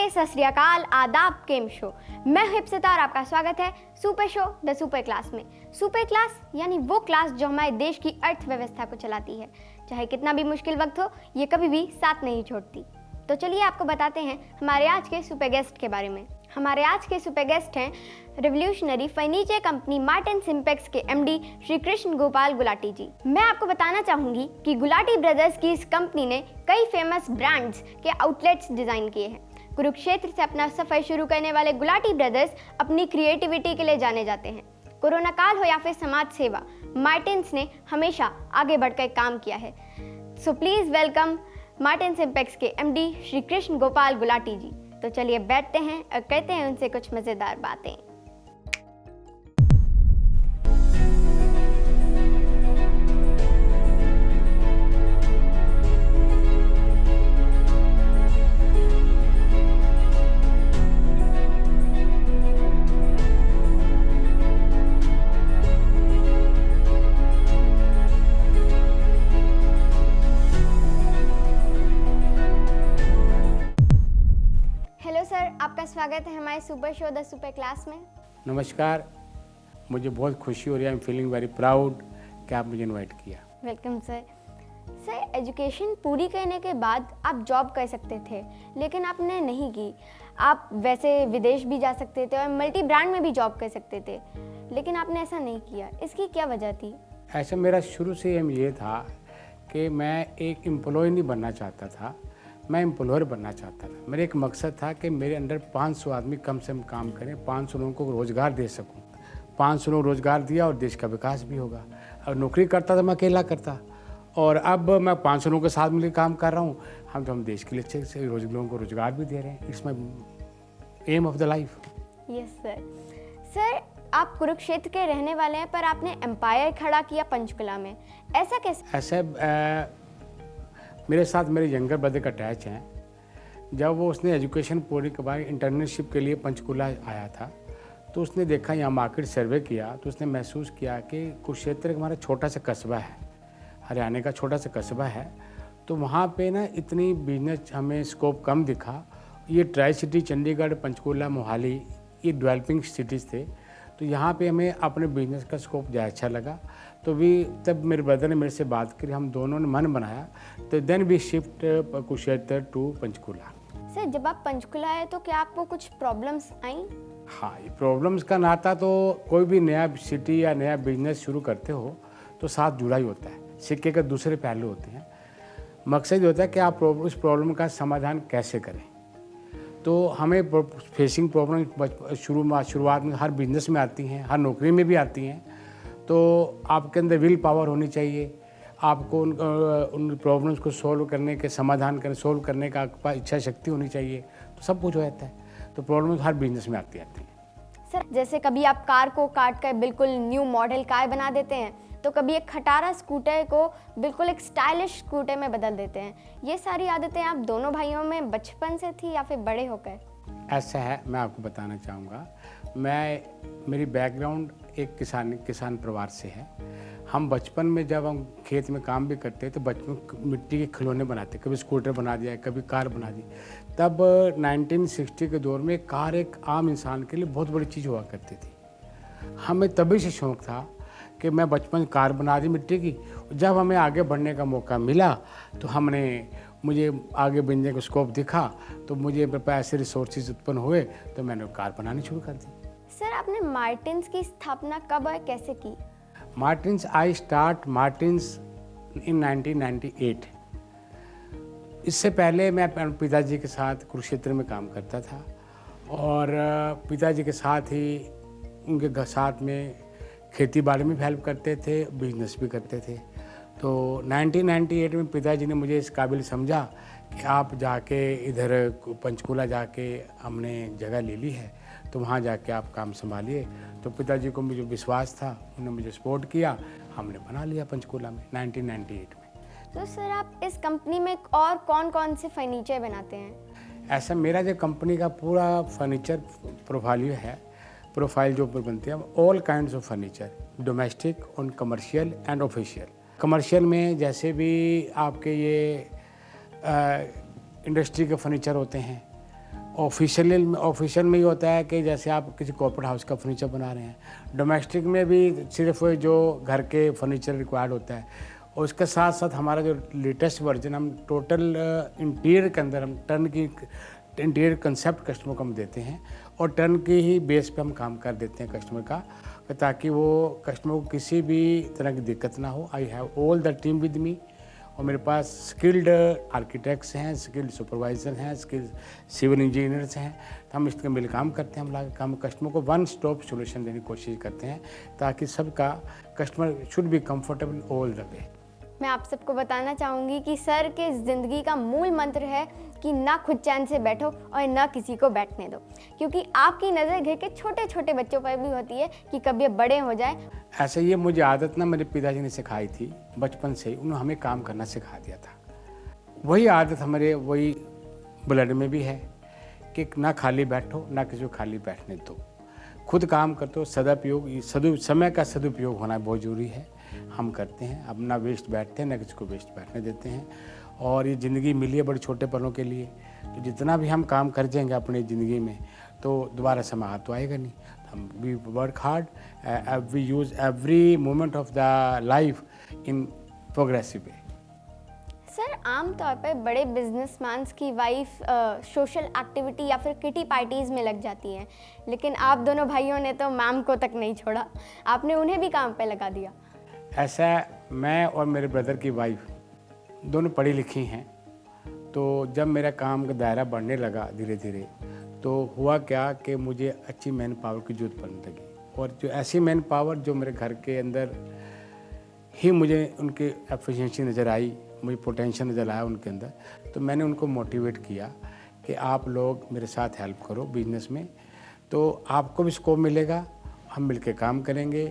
सत श्री अकाल, आदाब, केम शो। मैं हूं इप्सिता और आपका स्वागत है super show the super class में। सुपर क्लास यानी वो क्लास जो हमारे देश की अर्थव्यवस्था को चलाती है। चाहे कितना भी मुश्किल वक्त हो, ये कभी भी साथ नहीं छोड़ती। तो चलिए आपको बताते हैं हमारे आज के सुपर गेस्ट के बारे में। हमारे आज के सुपर गेस्ट हैं रिवोल्यूशनरी फर्नीचर कंपनी मार्टिन सिंपेक्स के एमडी श्री कृष्ण गोपाल गुलाटी जी। मैं आपको बताना चाहूंगी कि गुलाटी ब्रदर्स की इस कंपनी ने कई फेमस ब्रांड्स के आउटलेट्स डिजाइन किए हैं। कुरुक्षेत्र से अपना सफर शुरू करने वाले गुलाटी ब्रदर्स अपनी क्रिएटिविटी के लिए जाने जाते हैं। कोरोना काल हो या फिर समाज सेवा, मार्टिन्स ने हमेशा आगे बढ़कर काम किया है। सो प्लीज वेलकम मार्टिन सिंपेक्स के एमडी श्री कृष्ण गोपाल गुलाटी जी। तो चलिए बैठते हैं और करते हैं उनसे कुछ मजेदार बातें। आपका स्वागत है हमारे super show the super class में। नमस्कार, मुझे बहुत खुशी हो रही है। I am feeling very proud कि आप मुझे इनवाइट किया। Welcome sir. सर, एजुकेशन पूरी करने के बाद आप जॉब कर सकते थे, लेकिन आपने नहीं की। आप वैसे विदेश भी जा सकते थे और मल्टी ब्रांड में भी जॉब कर सकते थे, लेकिन आपने ऐसा नहीं किया। इसकी क्या वजह थी? ऐसा मेरा शुरू से एम ये था कि मैं एक एम्प्लॉय नहीं बनना चाहता था, मैं एम्प्लॉयर बनना चाहता था। मेरा एक मकसद था कि मेरे अंडर 500 आदमी कम से कम काम करें, 500 लोगों को रोज़गार दे सकूं। 500 लोग रोज़गार दिया और देश का विकास भी होगा। और नौकरी करता था मैं अकेला करता, और अब मैं 500 लोगों के साथ मिलकर काम कर रहा हूँ। हम देश के लिए अच्छे से लोगों को रोज़गार भी दे रहे हैं। It's my aim of the life. Yes sir. Sir, आप कुरुक्षेत्र के रहने वाले हैं, पर आपने एम्पायर खड़ा किया पंचकुला में, ऐसा कैसे? ऐसे मेरे साथ मेरे यंगर ब्रदर का अटैच हैं। जब वो उसने एजुकेशन पूरी के बाद इंटर्नशिप के लिए पंचकुला आया था, तो उसने देखा, यहाँ मार्केट सर्वे किया, तो उसने महसूस किया कि कुरुक्षेत्र हमारा छोटा सा कस्बा है, हरियाणा का छोटा सा कस्बा है, तो वहाँ पे ना इतनी बिजनेस हमें स्कोप कम दिखा। ये ट्राई सिटी चंडीगढ़, पंचकुला, मोहाली, ये डेवलपिंग सिटीज़ थे, तो यहाँ पे हमें अपने बिजनेस का स्कोप ज़्यादा अच्छा लगा। तो तब मेरे ब्रदर ने मेरे से बात करी, हम दोनों ने मन बनाया, तो then we shift Kurukshetra to Panchkula. Sir, जब आप पंचकुला आए तो क्या आपको कुछ प्रॉब्लम्स आई? हाँ, ये प्रॉब्लम्स का नाता तो कोई भी नया सिटी या नया बिजनेस शुरू करते हो तो साथ जुड़ा ही होता है। सिक्के के दूसरे पहलू होते हैं। मकसद ये होता है कि आप उस प्रॉब्लम का समाधान कैसे करें। तो हमें फेसिंग प्रॉब्लम शुरुआत में हर बिजनेस में आती हैं, हर नौकरी में भी आती हैं। तो आपके अंदर विल पावर होनी चाहिए, आपको उन प्रॉब्लम्स को सोल्व करने का इच्छा शक्ति होनी चाहिए, तो सब कुछ हो जाता है। तो प्रॉब्लम्स हर बिजनेस में आती हैं। सर, जैसे कभी आप कार को काट कर बिल्कुल न्यू मॉडल कार बना देते हैं, तो कभी एक खटारा स्कूटर को बिल्कुल एक स्टाइलिश स्कूटर में बदल देते हैं। ये सारी आदतें आप दोनों भाइयों में बचपन से थी या फिर बड़े होकर? ऐसा है, मैं आपको बताना चाहूँगा। मेरी बैकग्राउंड एक किसान परिवार से है। हम बचपन में जब हम खेत में काम भी करते तो बचपन मिट्टी के खिलौने बनाते, कभी स्कूटर बना दिया, कभी कार बना दी। तब 1960 के दौर में कार एक आम इंसान के लिए बहुत बड़ी चीज़ हुआ करती थी। हमें तभी से शौक़ था कि मैं बचपन कार बना दी मिट्टी की। जब हमें आगे बढ़ने का मौका मिला तो मुझे आगे बढ़ने का स्कोप दिखा, तो मुझे ऐसे रिसोर्सेज उत्पन्न हुए, तो मैंने कार बनानी शुरू कर दी। सर, आपने मार्टिन्स की स्थापना कब और कैसे की? आई स्टार्ट मार्टिन्स इन 1998। इससे पहले मैं पिताजी के साथ कुरुक्षेत्र में काम करता था, और पिताजी के साथ ही उनके साथ में खेती बाड़ी में भी हेल्प करते थे, बिजनेस भी करते थे। तो 1998 में पिताजी ने मुझे इस काबिल समझा कि आप जाके इधर पंचकुला जाके हमने जगह ले ली है, तो वहाँ जाके आप काम संभालिए। तो पिताजी को मुझे विश्वास था, उन्होंने मुझे सपोर्ट किया, हमने बना लिया पंचकुला में 1998 में। तो सर, आप इस कंपनी में और कौन कौन से फर्नीचर बनाते हैं? ऐसा मेरा जो कंपनी का पूरा फर्नीचर प्रोफाइल जो बनते हैं, all kinds of furniture, domestic और कमर्शियल एंड ऑफिशियल। कमर्शियल में जैसे भी आपके ये इंडस्ट्री के फर्नीचर होते हैं, ऑफिशियल में ये होता है कि जैसे आप किसी कॉर्पोरेट हाउस का फर्नीचर बना रहे हैं, डोमेस्टिक में भी सिर्फ जो घर के फर्नीचर रिक्वायर्ड होता है, और उसके साथ साथ हमारा जो लेटेस्ट वर्जन हम टोटल इंटीरियर के अंदर हम टर्न की इंटीरियर कंसेप्ट कस्टमर को हम देते हैं और टर्न की ही बेस पे हम काम कर देते हैं कस्टमर का, ताकि वो कस्टमर को किसी भी तरह की दिक्कत ना हो। I have all the team with me, और मेरे पास स्किल्ड आर्किटेक्ट्स हैं, स्किल्ड सुपरवाइज़र हैं, स्किल्ड सिविल इंजीनियर्स हैं। तो हम इसके मिल काम करते हैं, हम कस्टमर को वन स्टॉप सोल्यूशन देने की कोशिश करते हैं ताकि सबका customer should be comfortable all the way. मैं आप सबको बताना चाहूँगी कि सर के ज़िंदगी का मूल मंत्र है कि ना खुद चैन से बैठो और ना किसी को बैठने दो, क्योंकि आपकी नज़र घर के छोटे छोटे बच्चों पर भी होती है कि कब ये बड़े हो जाए। ऐसे ये मुझे आदत ना मेरे पिताजी ने सिखाई थी बचपन से ही, उन्होंने हमें काम करना सिखा दिया था। वही आदत हमारे वही ब्लड में भी है कि ना खाली बैठो ना किसी को खाली बैठने दो, खुद काम करते हो। समय का सदुपयोग होना बहुत ज़रूरी है, हम करते हैं। अब ना वेस्ट बैठते हैं ना किसी को वेस्ट बैठने देते हैं। और ये ज़िंदगी मिली है बड़े छोटे पलों के लिए, तो जितना भी हम काम कर जाएंगे अपनी ज़िंदगी में तो दोबारा समय हाथ तो आएगा नहीं। हम we work hard, we use every moment of the life in progressive way. Sir आमतौर पर बड़े बिजनेसमैन्स की वाइफ सोशल एक्टिविटी या फिर किटी पार्टीज़ में लग जाती हैं, लेकिन आप दोनों भाइयों ने तो मैम को तक नहीं छोड़ा, आपने उन्हें भी काम पे लगा दिया। ऐसा मैं और मेरे ब्रदर की वाइफ दोनों पढ़ी लिखी हैं, तो जब मेरा काम का दायरा बढ़ने लगा धीरे धीरे, तो हुआ क्या कि मुझे अच्छी मैन पावर की जरूरत पड़ने लगी, और जो ऐसी मैन पावर जो मेरे घर के अंदर ही मुझे उनकी एफिशिएंसी नज़र आई, मुझे पोटेंशियल नज़र आया उनके अंदर, तो मैंने उनको मोटिवेट किया कि आप लोग मेरे साथ हेल्प करो बिजनेस में, तो आपको भी स्कोप मिलेगा, हम मिलकर काम करेंगे,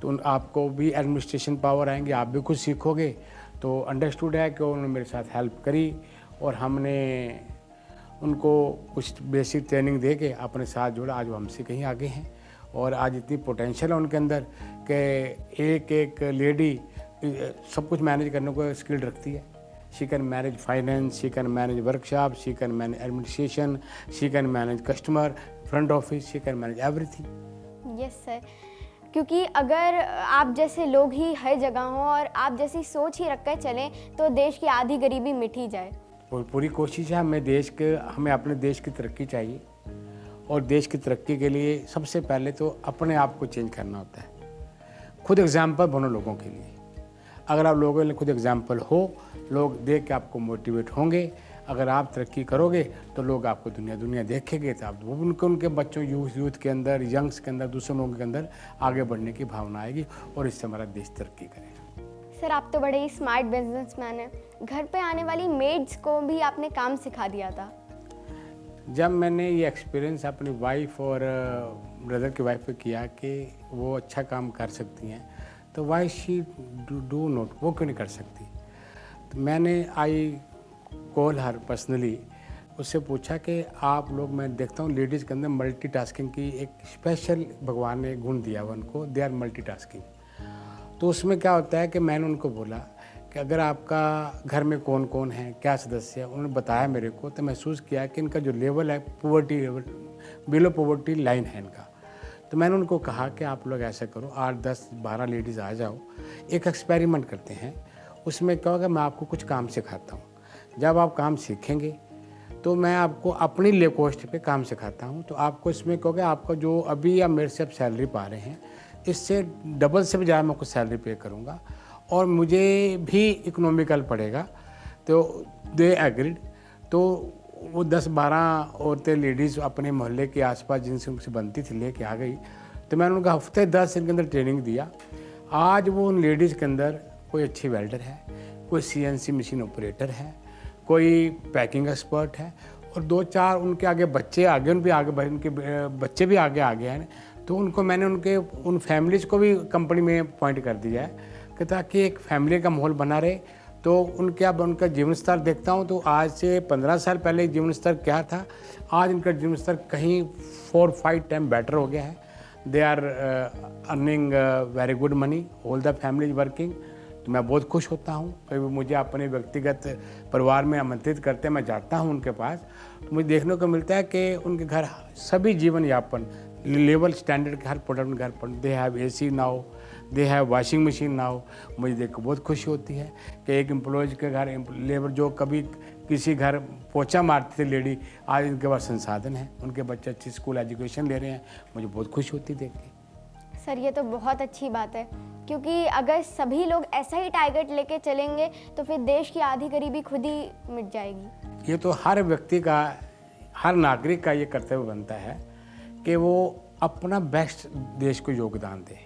तो आपको भी एडमिनिस्ट्रेशन पावर आएंगे, आप भी कुछ सीखोगे। तो अंडरस्टूड है कि उन्होंने मेरे साथ हेल्प करी और हमने उनको कुछ बेसिक ट्रेनिंग दे के अपने साथ जोड़ा। आज वो हमसे कहीं आगे हैं और आज इतनी पोटेंशियल है उनके अंदर कि एक एक लेडी सब कुछ मैनेज करने को स्किल रखती है। She can manage finance, she can manage workshop, she can manage administration, she can manage customer, front office, she can manage everything. Yes sir, क्योंकि अगर आप जैसे लोग ही हर जगह हों और आप जैसी सोच ही रख कर चलें तो देश की आधी गरीबी मिट ही जाए। पूरी कोशिश है, हमें अपने देश की तरक्की चाहिए, और देश की तरक्की के लिए सबसे पहले तो अपने आप को चेंज करना होता है। खुद एग्जाम्पल बनो लोगों के लिए। अगर आप लोगों के लिए खुद एग्जाम्पल हो, लोग देख के आपको मोटिवेट होंगे। अगर आप तरक्की करोगे तो लोग आपको दुनिया देखेंगे, तो आप उनके बच्चों यूथ के अंदर, यंग्स के अंदर, दूसरे लोगों के अंदर आगे बढ़ने की भावना आएगी और इससे हमारा देश तरक्की करेगा। सर आप तो बड़े ही स्मार्ट बिजनेसमैन हैं, घर पे आने वाली मेड्स को भी आपने काम सिखा दिया था। जब मैंने ये एक्सपीरियंस अपनी वाइफ और ब्रदर की वाइफ पे किया कि वो अच्छा काम कर सकती हैं, तो वाई शी डू नॉट, वो क्यों नहीं कर सकती। तो मैंने आई कॉल हर पर्सनली, उससे पूछा कि आप लोग, मैं देखता हूँ लेडीज़ के अंदर मल्टीटास्किंग की एक स्पेशल भगवान ने गुण दिया हुआ उनको, दे आर मल्टीटास्किंग। तो उसमें क्या होता है कि मैंने उनको बोला कि अगर आपका घर में कौन कौन है, क्या सदस्य है, उन्होंने बताया मेरे को, तो महसूस किया कि इनका जो लेवल है poverty level, below poverty line है इनका। तो मैंने उनको कहा कि आप लोग ऐसा करो, 8, 10, 12 लेडीज़ आ जाओ, एक एक्सपेरिमेंट करते हैं। उसमें क्या होगा, मैं आपको कुछ काम सिखाता हूँ। जब आप काम सीखेंगे तो मैं आपको अपनी ले कॉस्ट पे काम सिखाता हूँ, तो आपको इसमें कहोगे आपका जो अभी या मेरे से आप सैलरी पा रहे हैं, इससे डबल से भी ज़्यादा मैं आपको सैलरी पे करूँगा और मुझे भी इकोनॉमिकल पड़ेगा। तो दे एग्रीड। तो वो 10-12 औरतें लेडीज़ अपने मोहल्ले के आसपास जिनसे उनसे बनती थी लेके आ गई। तो मैंने उनको हफ्ते 10 दिन के अंदर ट्रेनिंग दिया। आज वो उन लेडीज़ के अंदर कोई अच्छी वेल्डर है, कोई CNC मशीन ऑपरेटर है, कोई पैकिंग एक्सपर्ट है, और 2-4 उनके आगे बच्चे आगे, उनके बच्चे भी आगे आ गए हैं। तो उनको मैंने उन फैमिलीज़ को भी कंपनी में अपॉइंट कर दिया है कि ताकि एक फैमिली का माहौल बना रहे। तो उनका जीवन स्तर देखता हूँ तो आज से 15 साल पहले जीवन स्तर क्या था, आज इनका जीवन स्तर कहीं 4-5 टाइम बेटर हो गया है। They are earning very good money, all the family is working. तो मैं बहुत खुश होता हूँ। कभी मुझे अपने व्यक्तिगत परिवार में आमंत्रित करते हैं, मैं जाता हूँ उनके पास, तो मुझे देखने को मिलता है कि उनके घर सभी जीवन यापन लेवल स्टैंडर्ड के हर प्रोडक्ट घर पर, they have AC now, they have washing machine now. मुझे देख कर बहुत खुशी होती है कि एक एम्प्लॉयज़ के घर लेबर जो कभी किसी घर पोछा मारती थी लेडी, आज इनके पास संसाधन है, उनके बच्चे अच्छी स्कूल एजुकेशन ले रहे हैं। मुझे बहुत खुशी होती है देख के। सर ये तो बहुत अच्छी बात है, क्योंकि अगर सभी लोग ऐसा ही टारगेट लेके चलेंगे तो फिर देश की आधी गरीबी खुद ही मिट जाएगी। ये तो हर व्यक्ति का, हर नागरिक का ये कर्तव्य बनता है कि वो अपना बेस्ट देश को योगदान दे।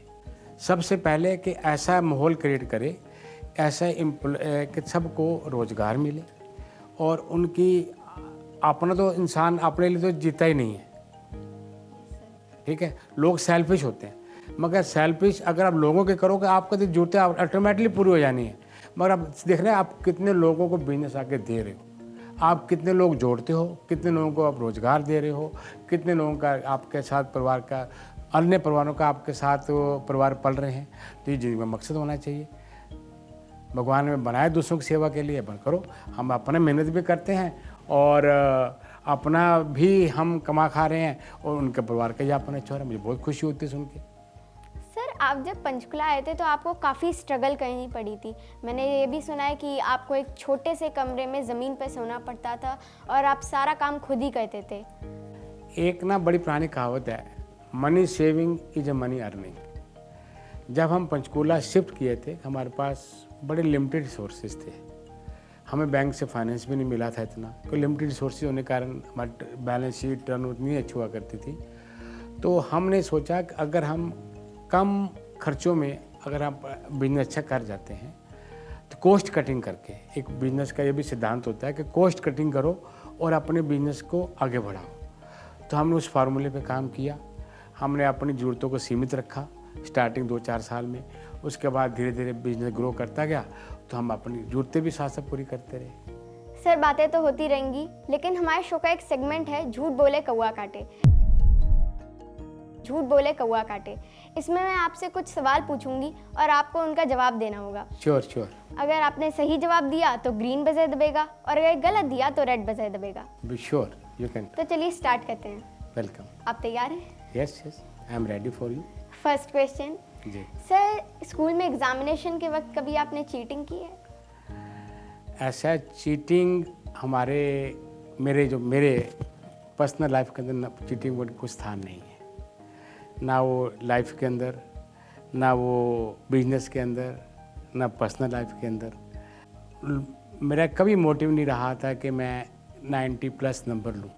सबसे पहले कि ऐसा माहौल क्रिएट करे, ऐसा कि सबको रोज़गार मिले, और उनकी अपना तो इंसान अपने लिए तो जीता ही नहीं है, ठीक है। लोग सेल्फिश होते हैं, मगर सेल्फिश अगर आप लोगों के करोगे आपको तो जरूरतें ऑटोमेटिकली पूरी हो जानी है। मगर आप देख रहे हैं आप कितने लोगों को बिजनेस आके दे रहे हो, आप कितने लोग जोड़ते हो, कितने लोगों को आप रोज़गार दे रहे हो, कितने लोगों का आपके साथ परिवार का, अन्य परिवारों का आपके साथ परिवार पल रहे हैं। तो ये जिंदगी में मकसद होना चाहिए। भगवान ने बनाए दूसरों की सेवा के लिए, बन करो। हम अपने मेहनत भी करते हैं और अपना भी हम कमा खा रहे हैं और उनके परिवार का यापन अच्छा हो रहा है। मुझे बहुत खुशी होती है सुन के। सर आप जब पंचकुला आए थे तो आपको काफ़ी स्ट्रगल करनी पड़ी थी। मैंने ये भी सुना है कि आपको एक छोटे से कमरे में ज़मीन पर सोना पड़ता था और आप सारा काम खुद ही करते थे। एक ना बड़ी पुरानी कहावत है, money saving is a money earning. जब हम पंचकूला शिफ्ट किए थे हमारे पास बड़े लिमिटेड रिसोर्सेज थे, हमें बैंक से फाइनेंस भी नहीं मिला था इतना, कोई लिमिटेड रिसोर्सेज होने के कारण हमारी बैलेंस शीट टर्न उतनी अच्छी हुआ करती थी। तो हमने सोचा कि अगर हम कम खर्चों में अगर आप बिजनेस अच्छा कर जाते हैं तो कॉस्ट कटिंग करके, एक बिजनेस का ये भी सिद्धांत होता है कि कॉस्ट कटिंग करो और अपने बिजनेस को आगे बढ़ाओ। तो हमने उस फार्मूले पे काम किया। हमने अपनी ज़रूरतों को सीमित रखा स्टार्टिंग 2-4 साल में, उसके बाद धीरे धीरे बिजनेस ग्रो करता गया तो हम अपनी ज़रूरतें भी साथ साथ पूरी करते रहे। सर बातें तो होती रहेंगी, लेकिन हमारे शो का एक सेगमेंट है झूठ बोले कौआ काटे। झूठ बोले कौआ काटे, इसमें मैं आपसे कुछ सवाल पूछूंगी और आपको उनका जवाब देना होगा। श्योर। अगर आपने सही जवाब दिया तो ग्रीन बजर दबेगा और अगर गलत दिया तो रेड बजर दबेगा। Be sure, you can. तो चलिए स्टार्ट करते हैं। वेलकम। आप तैयार हैं? Yes, I am ready for you. First question, जी। सर स्कूल में एग्जामिनेशन के वक्त कभी आपने चीटिंग की है? ऐसा चीटिंग मेरे पर्सनल लाइफ के अंदर चीटिंग का कुछ स्थान नहीं है, ना वो लाइफ के अंदर, ना वो बिजनेस के अंदर, ना पर्सनल लाइफ के अंदर। मेरा कभी मोटिव नहीं रहा था कि मैं 90+ नंबर लूँ।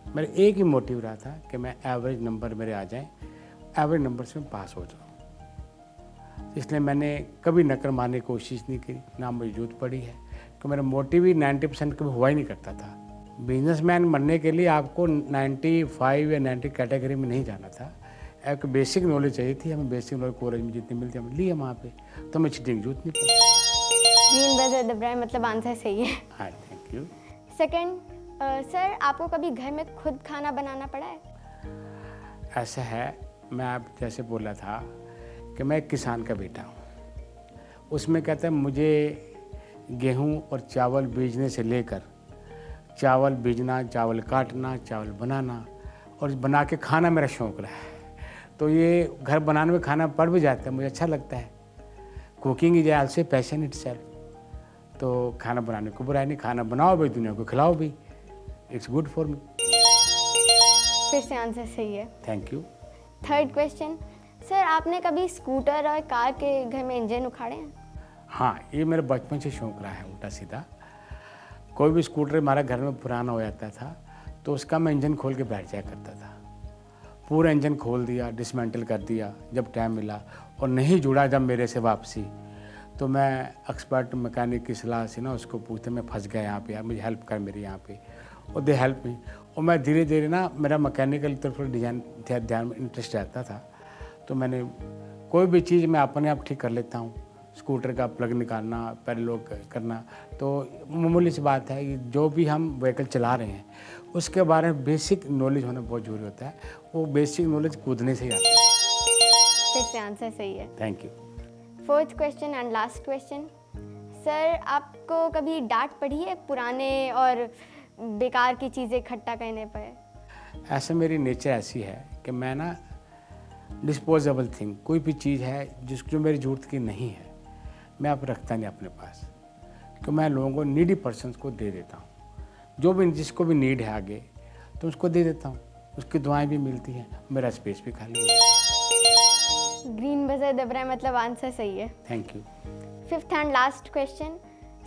मेरा एक ही मोटिव रहा था कि मैं एवरेज नंबर मेरे आ जाएं, एवरेज नंबर से मैं पास हो जाऊँ। इसलिए मैंने कभी नकल मारने की कोशिश नहीं की, ना मुझे जरूरत पड़ी है, कि मेरा मोटिव ही 90% कभी हुआ ही नहीं करता था। बिजनेसमैन बनने के लिए आपको 95 या 90 कैटेगरी में नहीं जाना था, एक बेसिक नॉलेज चाहिए थी। हमें बेसिक नॉलेज कॉलेज में जितनी मिलती हमने ली है वहाँ पे, तो हमें चीटिंग की जरूरत नहीं पड़ी। ग्रीन बजर दब रहा है, मतलब आंसर सही है। हाँ, थैंक यू। सेकंड, सर आपको कभी घर में खुद खाना बनाना पड़ा है? ऐसा है, मैं आप जैसे बोला था कि मैं एक किसान का बेटा हूँ। उसमें कहते हैं मुझे गेहूँ और चावल बीजने से लेकर चावल बीजना, चावल काटना, चावल बनाना और बना के खाना मेरा शौक़ रहा है। तो ये घर बनाने में खाना पड़ भी जाता है, मुझे अच्छा लगता है। Cooking is also passion itself. तो खाना बनाने को बुराई नहीं, खाना बनाओ भी, दुनिया को खिलाओ भी, इट्स गुड फॉर मी। फिर से आंसर सही है। Thank you. Third question, sir आपने कभी स्कूटर और कार के घर में इंजन उखाड़े हैं? हाँ, ये मेरे बचपन से शौक़ रहा है उल्टा सीधा। कोई भी स्कूटर हमारा घर में पुराना हो जाता था तो उसका मैं इंजन खोल के बैठ जाया करता था। पूरा इंजन खोल दिया, डिसमेंटल कर दिया जब टाइम मिला, और नहीं जुड़ा जब मेरे से वापसी, तो मैं एक्सपर्ट मैकेनिक की सलाह से ना उसको पूछते, मैं फंस गया यहाँ पे, यार मुझे हेल्प कर मेरी यहाँ पे, और दे हेल्प मी। और मैं धीरे धीरे ना, मेरा मैकेनिकल तरफ डिजाइन ध्यान में इंटरेस्ट रहता था, तो मैंने कोई भी चीज़ मैं अपने आप ठीक कर लेता हूँ। स्कूटर का प्लग निकालना, पैडल लॉक करना, तो मामूली सी बात है। जो भी हम व्हीकल चला रहे हैं उसके बारे में बेसिक नॉलेज होना बहुत ज़रूरी होता है। वो बेसिक नॉलेज कूदने से ही आती है। फिर से आंसर सही है। Thank you. Fourth question and last question. Sir, आपको कभी डांट पड़ी है पुराने और बेकार की चीज़ें इकट्ठा करने पर? ऐसे मेरी नेचर ऐसी है कि मैं ना डिस्पोजेबल थिंग, कोई भी चीज़ है जो मेरी ज़रूरत की नहीं है, मैं अब रखता नहीं अपने पास, क्योंकि मैं लोगों को नीडी पर्सनस को दे देता हूँ। जो भी जिसको भी नीड है आगे तो उसको दे देता हूँ, उसकी दुआएं भी मिलती हैं, मेरा स्पेस भी खाली है। ग्रीन बजर दब रहा है, मतलब आंसर सही है। Thank you. Fifth and last question.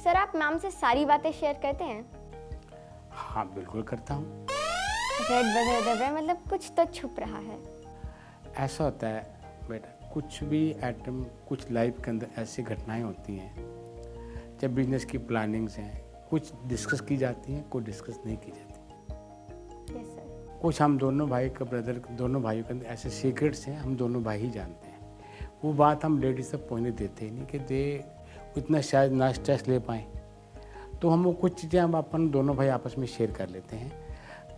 Sir, आप मैम से सारी बातें शेयर करते हैं? हाँ, बिल्कुल करता हूँ। रेड बजर दब रहा है, मतलब कुछ तो छुप रहा है। ऐसा होता है बेटा, कुछ भी आइटम, कुछ लाइफ के अंदर ऐसी घटनाएं होती हैं, जब बिजनेस की प्लानिंग्स हैं, कुछ डिस्कस की जाती हैं, कुछ डिस्कस नहीं की जाती। Yes sir. कुछ हम दोनों भाई का ब्रदर, दोनों भाइयों के अंदर ऐसे सीक्रेट्स हैं, हम दोनों भाई ही जानते हैं। वो बात हम लेडीज तक पहुँचने देते ही नहीं कि दे इतना शायद ना स्ट्रेस ले पाएँ। तो हम वो कुछ चीज़ें हम अपन दोनों भाई आपस में शेयर कर लेते हैं,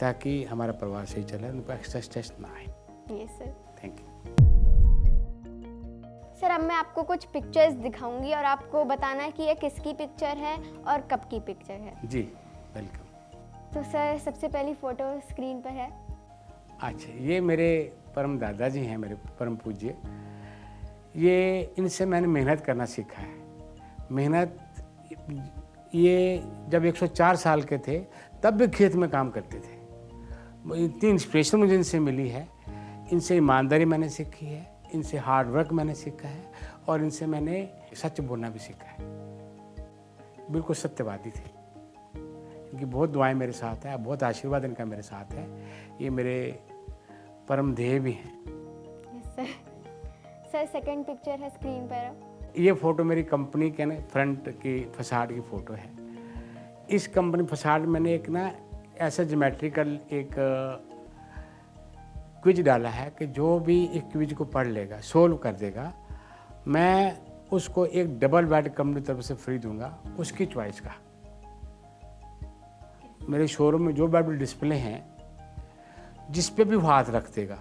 ताकि हमारा परिवार सही चले, उनको एक्स्ट्रा स्ट्रेस ना आए। Yes sir. Thank you. Sir, अब मैं आपको कुछ पिक्चर्स दिखाऊंगी और आपको बताना है कि ये किसकी पिक्चर है और कब की पिक्चर है। जी, वेलकम। तो सर, सबसे पहली फ़ोटो स्क्रीन पर है। अच्छा, ये मेरे परम दादाजी हैं, मेरे परम पूज्य। ये इनसे मैंने मेहनत करना सीखा है। मेहनत, ये जब 104 साल के थे तब भी खेत में काम करते थे। इतनी इंस्पिरेशन मुझे इनसे मिली है। इनसे ईमानदारी मैंने सीखी है, इनसे हार्ड वर्क मैंने सीखा है, और इनसे मैंने सच बोलना भी सीखा है। बिल्कुल सत्यवादी थे। इनकी बहुत दुआएं मेरे साथ है, बहुत आशीर्वाद इनका मेरे साथ है। ये मेरे परम ध्येय भी हैं। Yes sir. Sir, second picture है स्क्रीन पर। ये फ़ोटो मेरी कंपनी के ना फ्रंट की फसाड की फ़ोटो है। इस कंपनी फसाड मैंने एक ना ऐसा ज्योमेट्रिकल एक क्विज डाला है कि जो भी इस क्विज को पढ़ लेगा, सोल्व कर देगा, मैं उसको एक डबल बेड कंपनी तरफ से फ्री दूंगा, उसकी चॉइस का। मेरे शोरूम में जो बेड डिस्प्ले हैं, जिस पे भी वो हाथ रख देगा,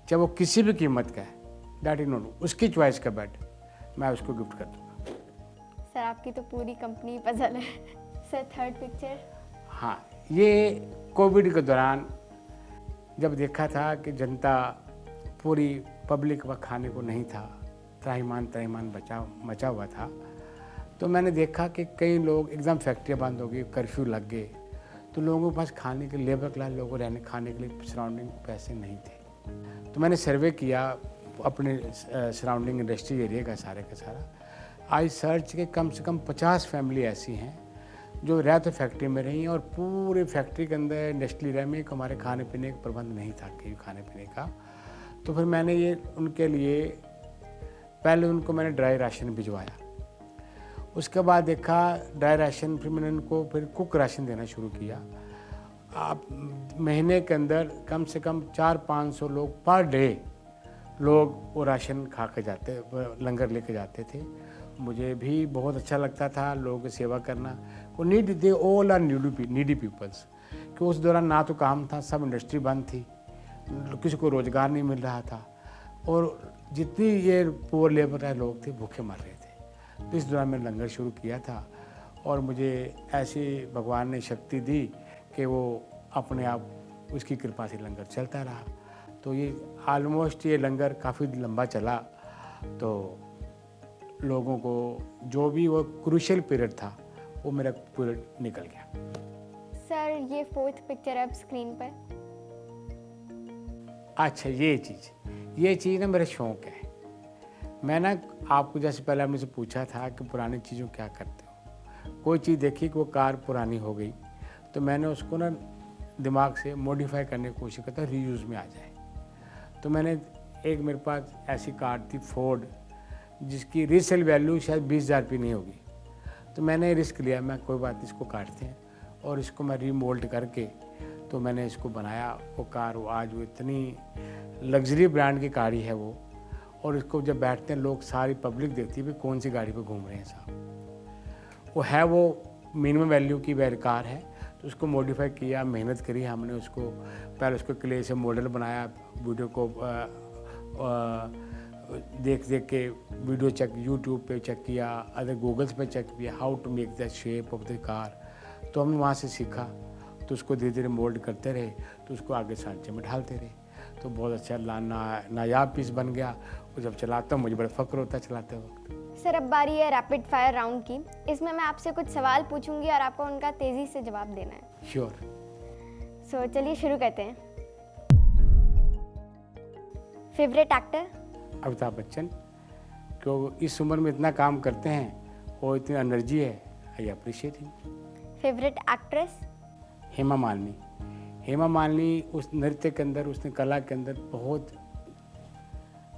चाहे वो किसी भी कीमत का है, डैट इज नोट, उसकी चॉइस का बेड मैं उसको गिफ्ट कर दूंगा। सर, आपकी तो पूरी कंपनी पजल है। Sir, third picture. हाँ, ये कोविड के दौरान जब देखा था कि जनता पूरी पब्लिक व खाने को नहीं था, त्राहिमाम मचा हुआ था, तो मैंने देखा कि कई लोग एकदम फैक्ट्रियाँ बंद हो गई, कर्फ्यू लग गए, तो लोगों के पास खाने के, लेबर क्लास लोगों रहने खाने के लिए सराउंडिंग पैसे नहीं थे। तो मैंने सर्वे किया अपने सराउंडिंग इंडस्ट्री एरिया का सारे का सारा। आई सर्च के कम से कम 50 फैमिली ऐसी हैं जो रह तो फैक्ट्री में रही, और पूरे फैक्ट्री के अंदर इंडस्ट्री रह में हमारे खाने पीने का प्रबंध नहीं था, कहीं खाने पीने का। तो फिर मैंने ये उनके लिए पहले उनको मैंने ड्राई राशन भिजवाया, उसके बाद देखा ड्राई राशन, फिर मैंने उनको फिर कुक राशन देना शुरू किया। आप महीने के अंदर कम से कम 400-500 लोग पर डे लोग वो राशन खा के जाते, लंगर लेके जाते थे। मुझे भी बहुत अच्छा लगता था लोगों की सेवा करना। वो need they all are needy peoples, कि उस दौरान ना तो काम था, सब इंडस्ट्री बंद थी, किसी को रोज़गार नहीं मिल रहा था, और जितनी ये पुअर लेबर है लोग थे भूखे मर रहे थे। तो इस दौरान मैंने लंगर शुरू किया था, और मुझे ऐसी भगवान ने शक्ति दी कि वो अपने आप उसकी कृपा से लंगर चलता रहा। तो ये ऑलमोस्ट ये लंगर काफ़ी लंबा चला, तो लोगों को जो भी वो क्रूशियल पीरियड था वो मेरा पीरियड निकल गया। सर, ये फोर्थ पिक्चर अब स्क्रीन पर। अच्छा, ये चीज़ ना मेरा शौक़ है। मैं ना आपको जैसे पहले आपने से पूछा था कि पुरानी चीज़ों क्या करते हो, कोई चीज़ देखी कि वो कार पुरानी हो गई, तो मैंने उसको ना दिमाग से मॉडिफाई करने की कोशिश करता, रीयूज़ में आ जाए। तो मैंने एक, मेरे पास ऐसी कार थी फोर्ड, जिसकी रीसेल वैल्यू शायद 20,000 रुपये नहीं होगी, तो मैंने रिस्क लिया, मैं कोई बात नहीं इसको काटते हैं, और इसको मैं रीमोल्ड करके तो मैंने इसको बनाया। वो कार, वो आज वो इतनी लग्जरी ब्रांड की कार ही है वो, और इसको जब बैठते हैं लोग, सारी पब्लिक देखती है भी कौन सी गाड़ी पे घूम रहे हैं साहब। वो है, वो मिनिमम वैल्यू की कार है, तो उसको मॉडिफाई किया, मेहनत करी हमने उसको। पहले उसको क्ले से मॉडल बनाया, वीडियो को देख देख के वीडियो चेक यूट्यूब पे चेक किया, अदर गूगल्स पे चेक किया how to make the shape of the car. तो हमने वहाँ से सीखा, तो उसको धीरे धीरे मोल्ड करते रहे, तो उसको आगे सांचे में ढालते रहे, तो बहुत अच्छा नायाब पीस बन गया। और जब चलाता हूँ मुझे बड़ा फ़ख्र होता है चलाते वक्त। सर अब बारी है रैपिड फायर राउंड की। इसमें मैं आपसे कुछ सवाल पूछूंगी और आपको उनका तेज़ी से जवाब देना है। श्योर। सो चलिए शुरू करते हैं। Favourite actor? अमिताभ बच्चन, क्यों इस उम्र में इतना काम करते हैं और इतनी एनर्जी है, I appreciate him. Favourite actress? Hema Malini. Hema Malini उस नृत्य के अंदर, उसने कला के अंदर बहुत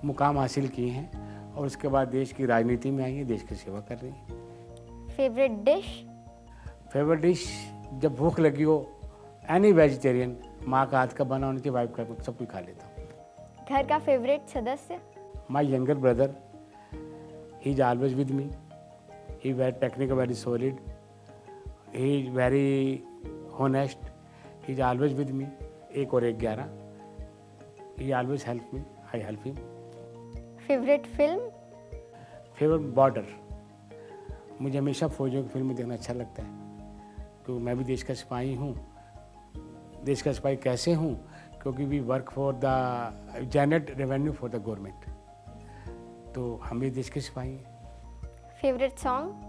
मुकाम हासिल किए हैं और उसके बाद देश की राजनीति में आई है, देश की सेवा कर रही है। Favourite dish? फेवरेट डिश, जब भूख लगी हो, एनी वेजिटेरियन, माँ का हाथ का बना होने की वाइफ का, सब कुछ खा लेता हूँ। घर का फेवरेट सदस्य? My younger brother, he is always with me, he very technical, very solid, he is very honest, he is always with me, 1 और 1 11, he always help me, I help him। Favourite film? Favourite border, मुझे हमेशा फौजियों की फिल्में देखना अच्छा लगता है, तो मैं भी देश का सिपाही हूँ। देश का सिपाही कैसे हूँ? क्योंकि we work for the generate revenue for the government, तो हम भी देश के सिपाही हैं। Favourite song?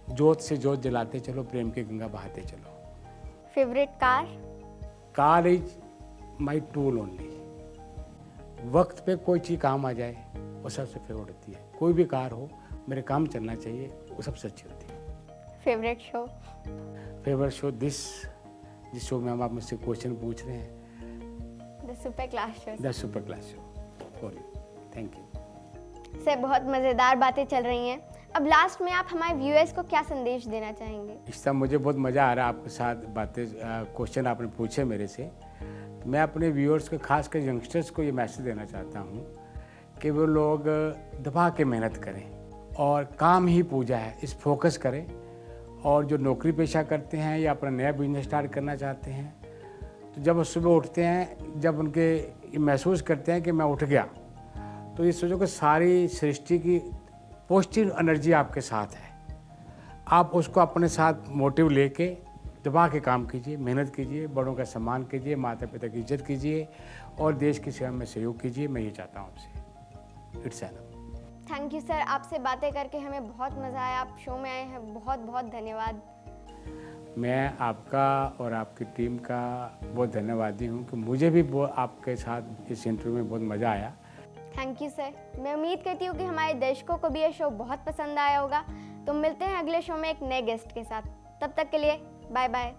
जोत से जोत जलाते चलो, प्रेम की गंगा बहाते चलो। Favourite car? Car is my tool only. वक्त पे कोई चीज़ काम आ जाए वो सबसे फेवरेट होती है। कोई भी कार हो, मेरे काम चलना चाहिए, वो सबसे अच्छी होती है। Favourite show? फेवरेट शो जिस शो में हम आप मुझसे क्वेश्चन पूछ रहे हैं, the super class show. The super class show for you. Thank you से बहुत मज़ेदार बातें चल रही हैं। अब लास्ट में आप हमारे व्यूअर्स को क्या संदेश देना चाहेंगे? इस तरह मुझे बहुत मज़ा आ रहा है आपके साथ बातें, क्वेश्चन आपने पूछे मेरे से। तो मैं अपने व्यूअर्स को, खासकर यंगस्टर्स को ये मैसेज देना चाहता हूँ कि वो लोग दबा के मेहनत करें और काम ही पूजा है, इस फोकस करें। और जो नौकरी पेशा करते हैं या अपना नया बिजनेस स्टार्ट करना चाहते हैं, तो जब वो सुबह उठते हैं, जब उनके ये महसूस करते हैं कि मैं उठ गया, तो ये सोचो कि सारी सृष्टि की पॉजिटिव एनर्जी आपके साथ है। आप उसको अपने साथ मोटिव लेके दबा के काम कीजिए, मेहनत कीजिए, बड़ों का सम्मान कीजिए, माता पिता की इज्जत कीजिए और देश की सेवा में सहयोग कीजिए। मैं ये चाहता हूँ आपसे। It's enough. Thank you sir, आपसे बातें करके हमें बहुत मज़ा आया। आप शो में आए हैं, बहुत बहुत धन्यवाद। मैं आपका और आपकी टीम का बहुत धन्यवादी हूँ कि मुझे भी आपके साथ इस इंटरव्यू में बहुत मज़ा आया। Thank you sir. मैं उम्मीद करती हूँ कि हमारे दर्शकों को भी ये शो बहुत पसंद आया होगा। तो मिलते हैं अगले शो में एक नए गेस्ट के साथ। तब तक के लिए बाय बाय।